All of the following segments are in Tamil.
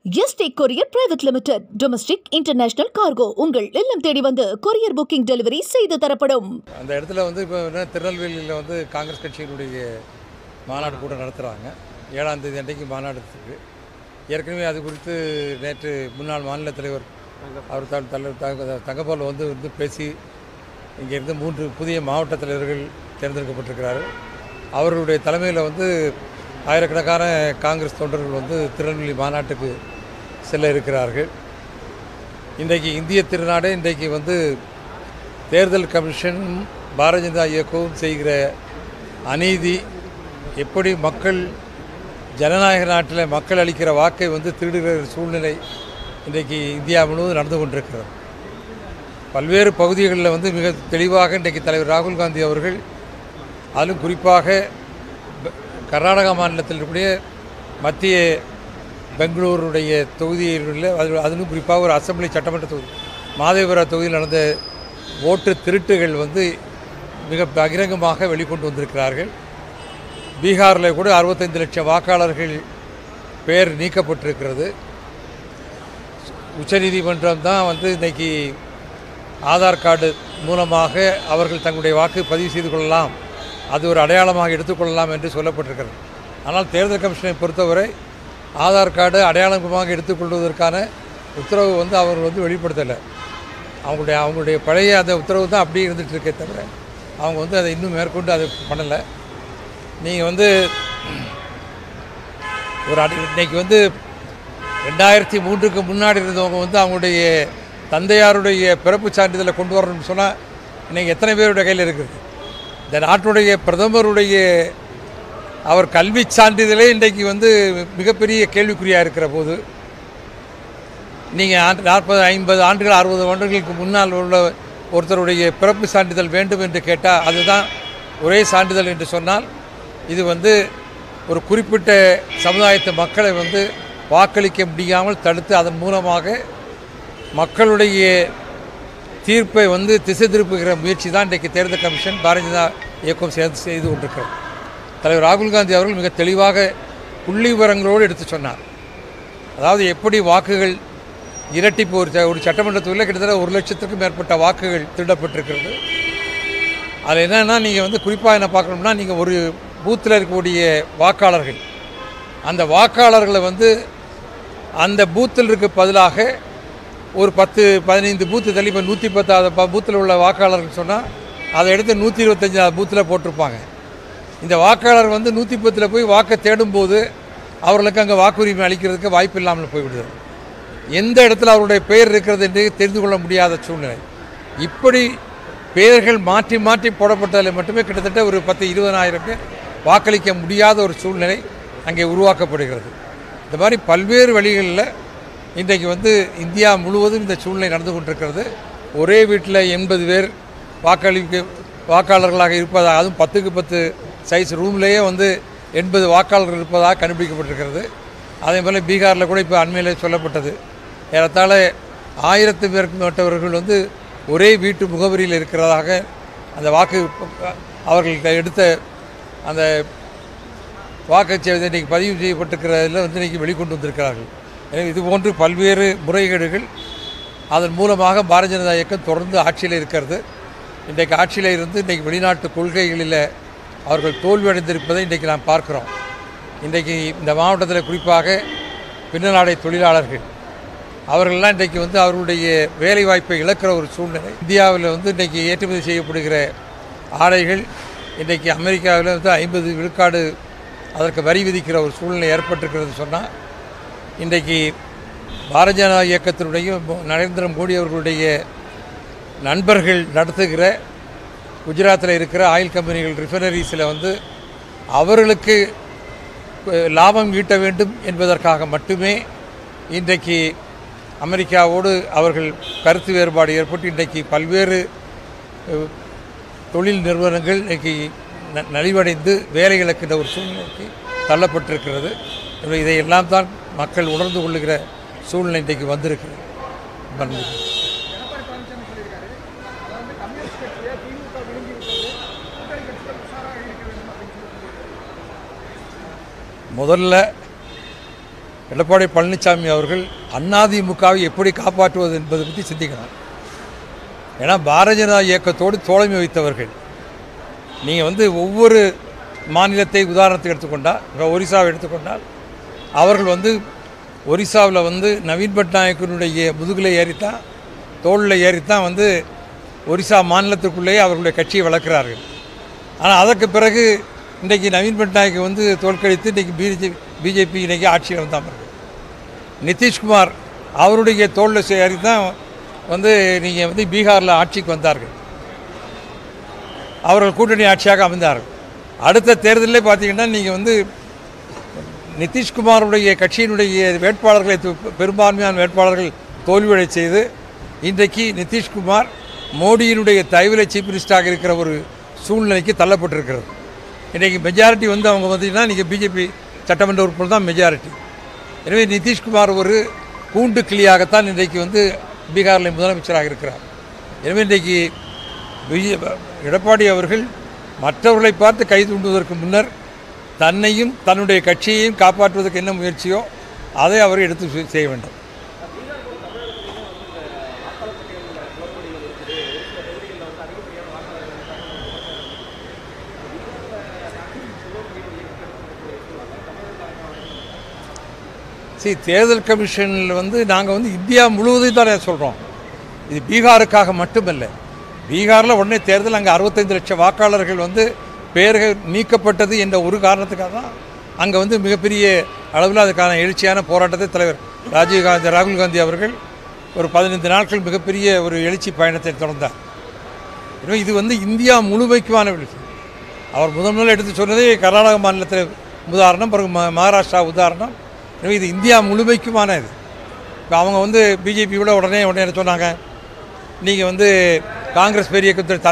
Yesterday courier private limited domestic international cargo உங்கள் இல்லம் தேடி வந்து கொரியர் புக்கிங் டெலிவரி செய்து தரப்படும். அந்த இடத்துல வந்து இப்போ திருநெல்வேலியில் வந்து காங்கிரஸ் கட்சியினுடைய மாநாடு கூட நடத்துகிறாங்க. 7ஆம் தேதி அன்றைக்கு மாநாடு இருக்குது. ஏற்கனவே அது குறித்து நேற்று முன்னாள் மாநில தலைவர் அவர் தங்கபால் வந்து பேசி இங்கேருந்து 3 புதிய மாவட்ட தலைவர்கள் தேர்ந்தெடுக்கப்பட்டிருக்கிறார்கள். அவர்களுடைய தலைமையில் வந்து ஆயிரக்கணக்கான காங்கிரஸ் தொண்டர்கள் வந்து திருநெல்வேலி மாநாட்டுக்கு செல்ல இருக்கிறார்கள். இன்றைக்கு இந்திய திருநாடு இன்றைக்கு வந்து தேர்தல் கமிஷனும் பாரதிய ஜனதா இயக்கமும் செய்கிற அநீதி, எப்படி மக்கள் ஜனநாயக நாட்டில் மக்கள் அளிக்கிற வாக்கை வந்து திருடுகிற சூழ்நிலை இன்றைக்கு இந்தியா முழுவதும் நடந்து கொண்டிருக்கிறது. பல்வேறு பகுதிகளில் வந்து மிக தெளிவாக இன்றைக்கு தலைவர் ராகுல் காந்தி அவர்கள், அதிலும் குறிப்பாக கர்நாடகா மாநிலத்தில் இருக்கக்கூடிய மத்திய பெங்களூருடைய தொகுதியில் அதிலும் குறிப்பாக ஒரு அசெம்பிளி சட்டமன்ற தொகுதி மாதேபுரா தொகுதியில் நடந்த ஓட்டு திருட்டுகள் வந்து மிக பகிரங்கமாக வெளிக்கொண்டு வந்திருக்கிறார்கள். பீகாரில் கூட 65 லட்சம் வாக்காளர்கள் பெயர் நீக்கப்பட்டிருக்கிறது. உச்சநீதிமன்றம் தான் வந்து இன்றைக்கி ஆதார் கார்டு மூலமாக அவர்கள் தங்களுடைய வாக்கு பதிவு செய்து கொள்ளலாம், அது ஒரு அடையாளமாக எடுத்துக்கொள்ளலாம் என்று சொல்லப்பட்டிருக்கிறது. ஆனால் தேர்தல் கமிஷனை பொறுத்தவரை ஆதார் கார்டு அடையாளமாக எடுத்துக்கொள்வதற்கான உத்தரவு வந்து அவர் வந்து வெளிப்படுத்தலை. அவங்களுடைய பழைய அந்த உத்தரவு தான் அப்படியே இருந்துகிட்டு இருக்கே தவிர அவங்க வந்து அதை இன்னும் மேற்கொண்டு அதை பண்ணலை. நீங்கள் வந்து இன்றைக்கி வந்து 2003க்கு முன்னாடி இருந்தவங்க வந்து அவங்களுடைய தந்தையாருடைய பிறப்பு சான்றிதழை கொண்டு வரணும்னு சொன்னால் இன்றைக்கி எத்தனை பேருடைய கையில் இருக்குது? இந்த நாட்டுடைய பிரதமருடைய அவர் கல்வி சான்றிதழே இன்றைக்கு வந்து மிகப்பெரிய கேள்விக்குறியாக இருக்கிற போது, நீங்கள் 40, 50 ஆண்டுகள் 60 ஆண்டுகளுக்கு முன்னால் உள்ள ஒருத்தருடைய பிறப்பு சான்றிதழ் வேண்டும் என்று கேட்டால் அதுதான் ஒரே சான்றிதழ் என்று சொன்னால், இது வந்து ஒரு குறிப்பிட்ட சமுதாயத்து மக்களை வந்து வாக்களிக்க முடியாமல் தடுத்து அதன் மூலமாக மக்களுடைய தீர்ப்பை வந்து திசை திருப்புகிற முயற்சி தான் இன்றைக்கு தேர்தல் கமிஷன் பாரதிய ஜனதா இயக்கம் செய்து கொண்டிருக்கிறது. தலைவர் ராகுல் காந்தி அவர்கள் மிக தெளிவாக புள்ளி விவரங்களோடு எடுத்து சொன்னார். அதாவது எப்படி வாக்குகள் இரட்டிப்பு, ஒரு சட்டமன்ற தொகுதியில் கிட்டத்தட்ட 1 லட்சத்துக்கும் மேற்பட்ட வாக்குகள் திருடப்பட்டிருக்கிறது. அதில் என்னென்னா, நீங்கள் வந்து குறிப்பாக என்ன பார்க்கணும்னா, நீங்கள் ஒரு பூத்தில் இருக்கக்கூடிய வாக்காளர்கள், அந்த வாக்காளர்களை வந்து அந்த பூத்தில் இருக்க பதிலாக ஒரு 10-15 பூத்து தள்ளி, இப்போ 110 பூத்தில் உள்ள வாக்காளர்கள் சொன்னால் அதை எடுத்து 125 பூத்தில் போட்டிருப்பாங்க. இந்த வாக்காளர் வந்து 110 போய் வாக்கை தேடும்போது அவர்களுக்கு அங்கே வாக்குரிமை அளிக்கிறதுக்கு வாய்ப்பு இல்லாமல் போய்விடுது. எந்த இடத்துல அவருடைய பெயர் இருக்கிறது என்று தெரிந்து கொள்ள முடியாத சூழ்நிலை. இப்படி பெயர்கள் மாற்றி மாற்றி போடப்பட்டதில் மட்டுமே கிட்டத்தட்ட ஒரு 10-20 பேர் வாக்களிக்க முடியாத ஒரு சூழ்நிலை அங்கே உருவாக்கப்படுகிறது. இந்த மாதிரி பல்வேறு வழிகளில் இன்றைக்கு வந்து இந்தியா முழுவதும் இந்த சூழ்நிலை நடந்து கொண்டிருக்கிறது. ஒரே வீட்டில் 80 பேர் வாக்காளர்களாக இருப்பதாக, அதுவும் 10க்கு 10 சைஸ் ரூம்லேயே வந்து 80 வாக்காளர்கள் இருப்பதாக கண்டுபிடிக்கப்பட்டிருக்கிறது. அதே போல் பீகாரில் கூட இப்போ அண்மையில் சொல்லப்பட்டது, ஏறத்தாழ 1000 பேருக்கு மேற்பட்டவர்கள் வந்து ஒரே வீட்டு முகவரியில் இருக்கிறதாக அந்த அவர்கள் எடுத்த அந்த வாக்குச்சாவடி இன்றைக்கி பதிவு செய்யப்பட்டிருக்கிறதில் வந்து இன்றைக்கி வெளிக்கொண்டு வந்திருக்கிறார்கள். எனவே இதுபோன்று பல்வேறு முறைகேடுகள், அதன் மூலமாக பாரதிய ஜனதா இயக்கம் தொடர்ந்து ஆட்சியில் இருக்கிறது. இன்றைக்கு ஆட்சியில் இருந்து இன்றைக்கு வெளிநாட்டு கொள்கைகளில் அவர்கள் தோல்வியடைந்திருப்பதை இன்றைக்கு நாம் பார்க்குறோம். இன்றைக்கு இந்த மாவட்டத்தில் குறிப்பாக பின்னலாடை தொழிலாளர்கள் அவர்களெல்லாம் இன்றைக்கு வந்து அவர்களுடைய வேலைவாய்ப்பை இழக்கிற ஒரு சூழ்நிலை. இந்தியாவில் வந்து இன்றைக்கி ஏற்றுமதி செய்யப்படுகிற ஆடைகள் இன்றைக்கி அமெரிக்காவில் வந்து 50 விழுக்காடு அதற்கு வரி விதிக்கிற ஒரு சூழ்நிலை ஏற்பட்டிருக்கிறது சொன்னால், இன்றைக்கு பாரதிய ஜனதா இயக்கத்தினுடைய நரேந்திர மோடி அவர்களுடைய நண்பர்கள் நடத்துகிற குஜராத்தில் இருக்கிற ஆயில் கம்பெனிகள், ரிஃபைனரிஸில் வந்து அவர்களுக்கு லாபம் ஈட்ட வேண்டும் என்பதற்காக மட்டுமே இன்றைக்கு அமெரிக்காவோடு அவர்கள் கருத்து வேறுபாடு ஏற்பட்டு இன்றைக்கு பல்வேறு தொழில் நிறுவனங்கள் இன்றைக்கி நலிவடைந்து வேலை இழக்கின்ற ஒரு சூழ்நிலைக்கு தள்ளப்பட்டிருக்கிறது. இதையெல்லாம் தான் மக்கள் உணர்ந்து கொள்ளுகிற சூழ்நிலை இன்றைக்கு வந்திருக்கிறது. முதல்ல எடப்பாடி பழனிசாமி அவர்கள் அதிமுகவை எப்படி காப்பாற்றுவது என்பதை பற்றி சிந்திக்கணும். ஏன்னா பாரதிய ஜனதா இயக்கத்தோடு தோழமை வைத்தவர்கள். நீங்கள் ஒவ்வொரு மாநிலத்தை உதாரணத்துக்கு எடுத்துக்கொண்டால், இப்போ ஒரிசாவை எடுத்துக்கொண்டால் அவர்கள் ஒரிசாவில் நவீன் பட்நாயக்கனுடைய முதுகில் ஏறித்தான், தோளில் ஏறித்தான் ஒரிசா மாநிலத்துக்குள்ளேயே அவர்களுடைய கட்சியை வளர்க்கிறார்கள். ஆனால் அதற்கு பிறகு இன்றைக்கி நவீன் பட்நாயக் தோற்கடித்து இன்றைக்கி பிஜேபி இன்றைக்கி ஆட்சியில் வந்தாமல் நிதிஷ்குமார் அவருடைய தோளில் ஏறி தான் நீங்கள் பீகாரில் ஆட்சிக்கு வந்தார்கள். அவர்கள் கூட்டணி ஆட்சியாக அமைந்தார்கள். அடுத்த தேர்தலில் பார்த்தீங்கன்னா நீங்கள் நிதிஷ்குமாருடைய கட்சியினுடைய வேட்பாளர்களை பெரும்பான்மையான வேட்பாளர்கள் தோல்வியடை செய்து இன்றைக்கு நிதிஷ்குமார் மோடியினுடைய தயவில் சீஃப் மினிஸ்டராக இருக்கிற ஒரு சூழ்நிலைக்கு தள்ளப்பட்டிருக்கிறது. இன்றைக்கி மெஜாரிட்டி அவங்க பார்த்தீங்கன்னா இன்றைக்கி பிஜேபி சட்டமன்ற உறுப்பினர் தான் மெஜாரிட்டி. எனவே நிதிஷ்குமார் ஒரு கூண்டு கிளியாகத்தான் இன்றைக்கு பீகாரில் முதலமைச்சராக இருக்கிறார். எனவே இன்றைக்கு எடப்பாடி அவர்கள் மற்றவர்களை பார்த்து கை தூண்டுவதற்கு முன்னர் தன்னையும் தன்னுடைய கட்சியையும் காப்பாற்றுவதற்கு என்ன முயற்சியோ அதை அவர் எடுத்து செய்ய வேண்டும். தேர்தல் கமிஷனில் நாங்கள் இந்தியா முழுவதும் தானே சொல்கிறோம். இது பீகாருக்காக மட்டுமல்ல. பீகாரில் உடனே தேர்தல் அங்கே 65 லட்சம் வாக்காளர்கள் பெயர்கள் நீக்கப்பட்டது என்ற ஒரு காரணத்துக்காக தான் அங்கே மிகப்பெரிய அளவில் அதுக்கான எழுச்சியான போராட்டத்தை தலைவர் ராகுல் காந்தி அவர்கள் ஒரு 15 நாட்கள் மிகப்பெரிய ஒரு எழுச்சி பயணத்தை தொடர்ந்தார். எனவே இது இந்தியா முழுமைக்குமான விஷயம். அவர் முதல் எடுத்து சொன்னதே கர்நாடக மாநிலத்தில் உதாரணம், பிறகு மகாராஷ்டிரா உதாரணம். எனவே இது இந்தியா முழுமைக்குமான இது. இப்போ அவங்க பிஜேபி விட உடனே சொன்னாங்க, நீங்கள் காங்கிரஸ் பெரிய இயக்கத்தின்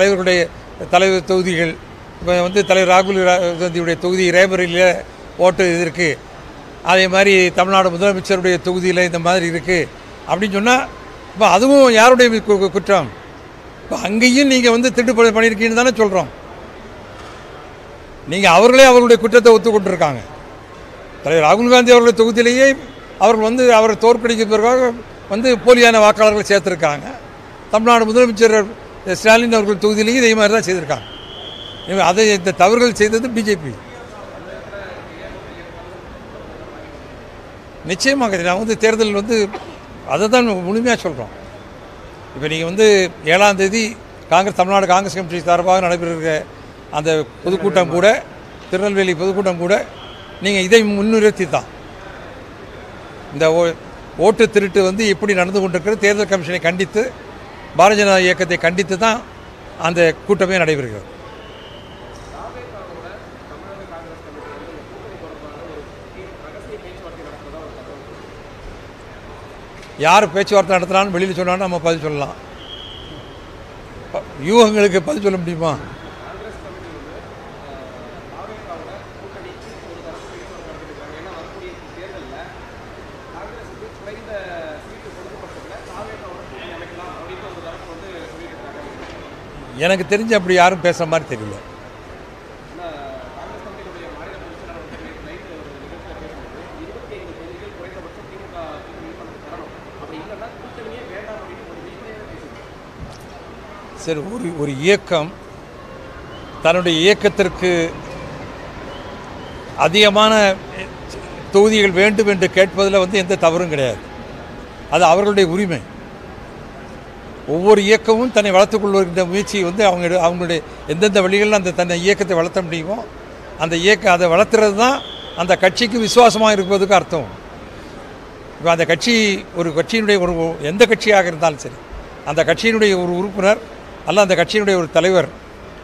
தலைவர் தொகுதிகள் இப்போ தலைவர் ராகுல் காந்தியுடைய தொகுதி ரேபரியில் ஓட்டு இது இருக்குது, அதே மாதிரி தமிழ்நாடு முதலமைச்சருடைய தொகுதியில் இந்த மாதிரி இருக்குது அப்படின்னு சொன்னால் இப்போ அதுவும் யாருடைய குற்றம்? இப்போ அங்கேயும் நீங்கள் திட்டு பண்ணியிருக்கீங்கன்னு தானே சொல்கிறோம். நீங்கள் அவர்களே அவர்களுடைய குற்றத்தை ஒத்துக்கொண்டிருக்காங்க. தலைவர் ராகுல் காந்தி அவர்களுடைய தொகுதியிலேயே அவர்கள் அவரை தோற்கடிக்கிறதுக்காக போலியான வாக்காளர்களை சேர்த்துருக்காங்க. தமிழ்நாடு முதலமைச்சர் ஸ்டாலின் அவர்கள் தொகுதியிலேயும் இதே மாதிரி தான் செய்திருக்காங்க. அதை இந்த தவறுகள் செய்தது பிஜேபி. நிச்சயமாக நான் தேர்தல் அதை தான் முழுமையாக சொல்கிறோம். இப்போ நீங்கள் 7ஆம் தேதி தமிழ்நாடு காங்கிரஸ் கமிட்டி சார்பாக நடைபெறுகிற அந்த பொதுக்கூட்டம் கூட, திருநெல்வேலி பொதுக்கூட்டம் கூட நீங்கள் இதை முன்னிறுத்தி தான் இந்த ஓட்டு திருட்டு எப்படி நடந்து கொண்டிருக்கிற தேர்தல் கமிஷனை கண்டித்து, பாரதிய ஜனதா இயக்கத்தை கண்டித்து தான் அந்த கூட்டமே நடைபெறுகிறது. யார் பேச்சுவார்த்தை நடத்துகிறான்னு வெளியில் சொன்னாலும் நம்ம பதில் சொல்லலாம். யூகங்களுக்கு பதில் சொல்ல முடியுமா? எனக்கு தெரிஞ்சு அப்படி யாரும் பேசுகிற மாதிரி தெரியல. சரி, ஒரு இயக்கம் தன்னுடைய இயக்கத்திற்கு அதிகமான தொகுதிகள் வேண்டும் என்று கேட்பதில் எந்த தவறும் கிடையாது. அது அவர்களுடைய உரிமை. ஒவ்வொரு இயக்கமும் தன்னை வளர்த்துக் கொள்வதற்கின்ற முயற்சி அவங்களுடைய எந்தெந்த வழிகளில் அந்த தன்னை இயக்கத்தை வளர்த்த முடியுமோ அந்த அதை வளர்த்துறது தான் அந்த கட்சிக்கு விசுவாசமாக இருப்பதுக்கு அர்த்தம். இப்போ அந்த கட்சி ஒரு கட்சியினுடைய எந்த கட்சியாக இருந்தாலும் சரி, அந்த கட்சியினுடைய ஒரு உறுப்பினர் அல்ல அந்த கட்சியினுடைய ஒரு தலைவர்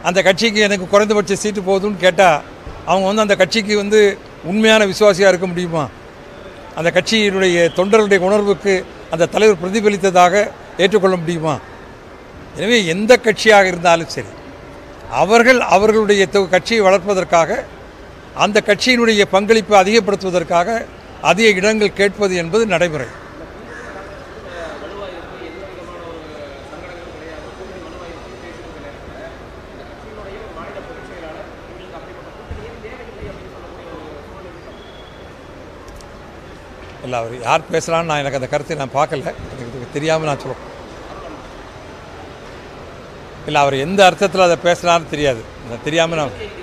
அந்த கட்சிக்கு எனக்கு குறைந்தபட்ச சீட்டு போகுதுன்னு கேட்டால் அவங்க அந்த கட்சிக்கு உண்மையான விசுவாசியாக இருக்க முடியுமா? அந்த கட்சியினுடைய தொண்டர்களுடைய உணர்வுக்கு அந்த தலைவர் பிரதிபலித்ததாக ஏற்றுக்கொள்ள முடியுமா? எனவே எந்த கட்சியாக இருந்தாலும் சரி, அவர்களுடைய கட்சியை வளர்ப்பதற்காக, அந்த கட்சியினுடைய பங்களிப்பை அதிகப்படுத்துவதற்காக அதிக இடங்கள் கேட்பது என்பது நடைமுறை. இல்லை அவர் யார் பேசுகிறான்னு எனக்கு அந்த கருத்தை நான் பார்க்கல, எனக்கு தெரியாமல் நான் சொல்லுவேன். இல்லை அவர் எந்த அர்த்தத்தில் அதை பேசுகிறான்னு தெரியாது, தெரியாமல் நான்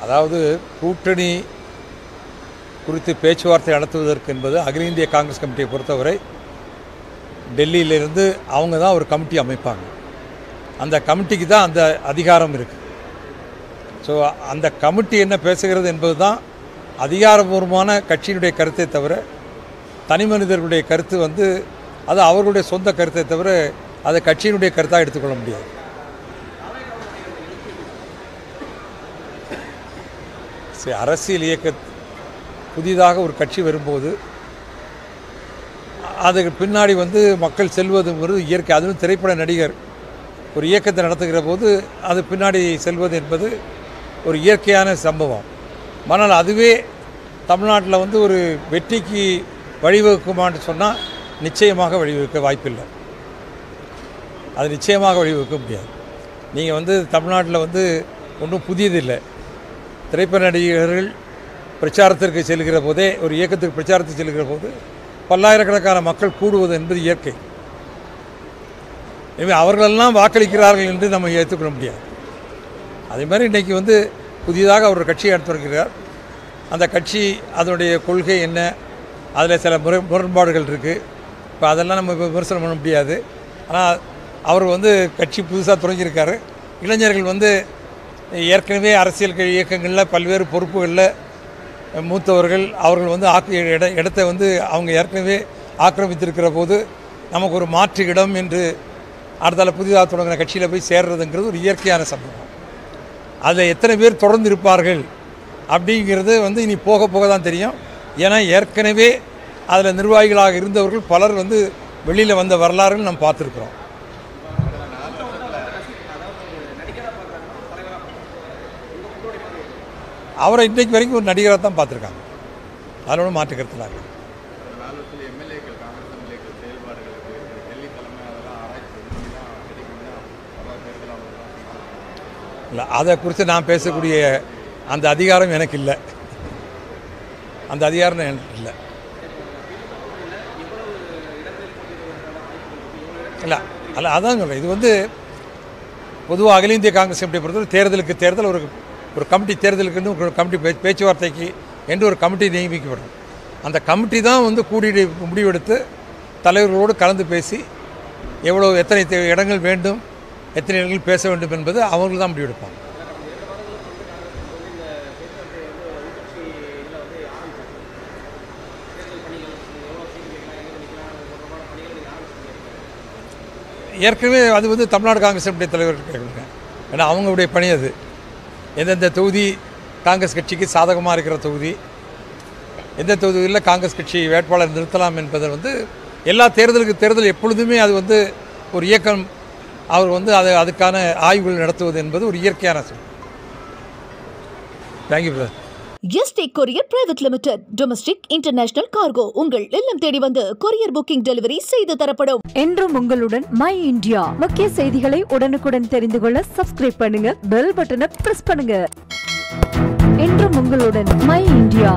அதாவது கூட்டணி குறித்து பேச்சுவார்த்தை நடத்துவதற்கு என்பது அகில இந்திய காங்கிரஸ் கமிட்டியை பொறுத்தவரை டெல்லியிலிருந்து அவங்க தான் ஒரு கமிட்டி அமைப்பாங்க. அந்த கமிட்டிக்கு தான் அந்த அதிகாரம் இருக்குது. ஸோ அந்த கமிட்டி என்ன பேசுகிறது என்பது தான் அதிகாரபூர்வமான கட்சியினுடைய கருத்தை தவிர தனி மனிதர்களுடைய கருத்து அது அவர்களுடைய சொந்த கருத்தை தவிர அதை கட்சியினுடைய கருத்தாக எடுத்துக்கொள்ள முடியாது. அரசியல் இயக்க புதிதாக ஒரு கட்சி வரும்போது அதுக்கு பின்னாடி மக்கள் செல்வதுங்கிறது இயற்கை. அதுவும் திரைப்பட நடிகர் ஒரு இயக்கத்தை நடத்துகிற போது அது பின்னாடி செல்வது என்பது ஒரு இயற்கையான சம்பவம். ஆனால் அதுவே தமிழ்நாட்டில் ஒரு வெற்றிக்கு வழிவகுக்குமான்னு சொன்னால் நிச்சயமாக வழிவகுக்க வாய்ப்பில்லை. அது நிச்சயமாக வழிவகுக்க முடியாது. நீங்கள் தமிழ்நாட்டில் ஒன்றும் புதியதில்லை. திரைப்பட நடிகர்கள் பிரச்சாரத்திற்கு செல்கிற போதே ஒரு இயக்கத்துக்கு பிரச்சாரத்துக்கு செல்கிற போது பல்லாயிரக்கணக்கான மக்கள் கூடுவது என்பது இயற்கை. எனவே அவர்களெல்லாம் வாக்களிக்கிறார்கள் என்று நம்ம ஏற்றுக்கொள்ள முடியாது. அதே மாதிரி இன்றைக்கி புதிதாக அவர் கட்சியை எடுத்து வருகிறார். அந்த கட்சி அதனுடைய கொள்கை என்ன, அதில் சில முரண்பாடுகள் இருக்குது. இப்போ அதெல்லாம் நம்ம விமர்சனம் பண்ண முடியாது. ஆனால் அவர் கட்சி புதுசாக தொடங்கியிருக்காரு. இளைஞர்கள் ஏற்கனவே அரசியல் இயக்கங்களில் பல்வேறு பொறுப்புகளில் மூத்தவர்கள் அவர்கள் இடத்தை அவங்க ஏற்கனவே ஆக்கிரமித்திருக்கிற போது நமக்கு ஒரு மாற்று இடம் என்று அடுத்தால புதிதாக தொடங்கின கட்சியில் போய் சேர்றதுங்கிறது ஒரு இயற்கையான சம்பவம். அதில் எத்தனை பேர் தொடர்ந்து இருப்பார்கள் அப்படிங்கிறது இனி போக போக தான் தெரியும். ஏன்னா ஏற்கனவே அதில் நிர்வாகிகளாக இருந்தவர்கள் பலர் வெளியில் வந்த வரலாறுகள் நம்ம பார்த்துருக்குறோம். அவரை இன்றைக்கு வரைக்கும் ஒரு நடிகராக தான் பார்த்துருக்காங்க. அதனோட மாற்றுக்கிறதுனால இல்லை, அதை குறித்து நான் பேசக்கூடிய அந்த அதிகாரம் எனக்கு இல்லை. அந்த அதிகாரம் எனக்கு இல்லை. இல்லை அல்ல, அதான் சொல்கிறேன். இது பொதுவாக அகில இந்திய காங்கிரஸ் கமிட்டியை பொறுத்தவரை தேர்தலுக்கு தேர்தல் ஒரு கமிட்டி, தேர்தலுக்குன்னு ஒரு கமிட்டி பேச்சுவார்த்தைக்கு என்று ஒரு கமிட்டி நியமிக்கப்படும். அந்த கமிட்டி தான் கூடி முடிவெடுத்து தலைவர்களோடு கலந்து பேசி எத்தனை இடங்கள் வேண்டும், எத்தனை இடங்கள் பேச வேண்டும் என்பது அவர்கள் தான் முடிவெடுப்பாங்க. ஏற்கனவே அது தமிழ்நாடு காங்கிரஸ் கமிட்டி தலைவர்கள் கேட்குறாங்க. ஏன்னா அவங்களுடைய பணி அது. எந்தெந்த தொகுதி காங்கிரஸ் கட்சிக்கு சாதகமாக இருக்கிற தொகுதி, எந்த தொகுதியில் காங்கிரஸ் கட்சி வேட்பாளர் நிறுத்தலாம் என்பதை எல்லா தேர்தல் எப்பொழுதுமே அது ஒரு இயக்கம் அவர் அதுக்கான ஆய்வுகள் நடத்துவது என்பது ஒரு இயற்கையான சொல். Thank you brother. Yesterday courier private limited. Domestic international cargo உங்கள் இல்லம் தேடி வந்து கொரியர் புக்கிங் டெலிவரி செய்து தரப்படும். என்றும் உங்களுடன் மை இந்தியா. முக்கிய செய்திகளை உடனுக்குடன் தெரிந்து கொள்ள சப்ஸ்கிரைப் பண்ணுங்க, பெல் பட்டனை பிரஸ் பண்ணுங்க. என்றும் உங்களுடன் மை இந்தியா.